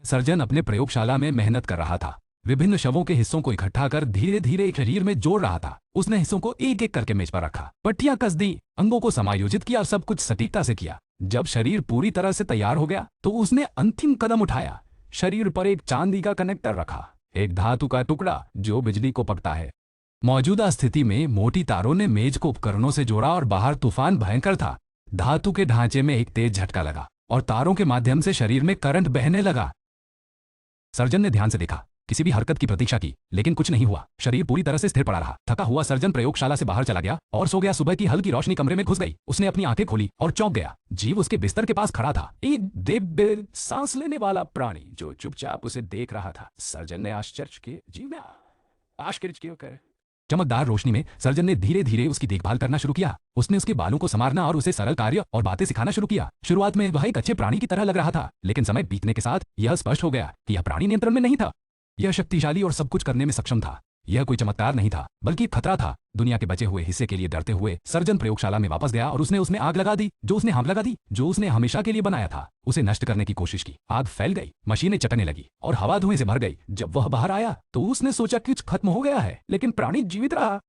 Surgeon अपने प्रयोगशाला में मेहनत कर रहा था। विभिन्न शवों के हिस्सों को इकट्ठा कर धीरे धीरे एक शरीर में जोड़ रहा था। उसने हिस्सों को एक एक करके मेज पर रखा, पट्टियां कस दी, अंगों को समायोजित किया और सब कुछ सटीकता से किया। जब शरीर पूरी तरह से तैयार हो गया तो उसने अंतिम कदम उठाया। शरीर पर एक चांदी का कनेक्टर रखा, एक धातु का टुकड़ा जो बिजली को पकड़ता है। मौजूदा स्थिति में मोटी तारों ने मेज को उपकरणों से जोड़ा और बाहर तूफान भयंकर था। धातु के ढांचे में एक तेज झटका लगा और तारों के माध्यम से शरीर में करंट बहने लगा। सर्जन ने ध्यान से देखा, किसी भी हरकत की प्रतीक्षा की, लेकिन कुछ नहीं हुआ। शरीर पूरी तरह से स्थिर पड़ा रहा। थका हुआ सर्जन प्रयोगशाला से बाहर चला गया और सो गया। सुबह की हल्की रोशनी कमरे में घुस गई। उसने अपनी आंखें खोली और चौंक गया। जीव उसके बिस्तर के पास खड़ा था, एक दिव्य सांस लेने वाला प्राणी जो चुपचाप उसे देख रहा था। सर्जन ने आश्चर्य कर चमकदार रोशनी में सर्जन ने धीरे धीरे उसकी देखभाल करना शुरू किया। उसने उसके बालों को संवारना और उसे सरल कार्य और बातें सिखाना शुरू किया। शुरुआत में वह एक अच्छे प्राणी की तरह लग रहा था, लेकिन समय बीतने के साथ यह स्पष्ट हो गया कि यह प्राणी नियंत्रण में नहीं था। यह शक्तिशाली और सब कुछ करने में सक्षम था। यह कोई चमत्कार नहीं था, बल्कि खतरा था। दुनिया के बचे हुए हिस्से के लिए डरते हुए सर्जन प्रयोगशाला में वापस गया और उसने उसमें आग लगा दी, जो उसने हमेशा के लिए बनाया था। उसे नष्ट करने की कोशिश की। आग फैल गई, मशीनें चटने लगी और हवा धुएं से भर गई। जब वह बाहर आया तो उसने सोचा कि कुछ खत्म हो गया है, लेकिन प्राणी जीवित रहा।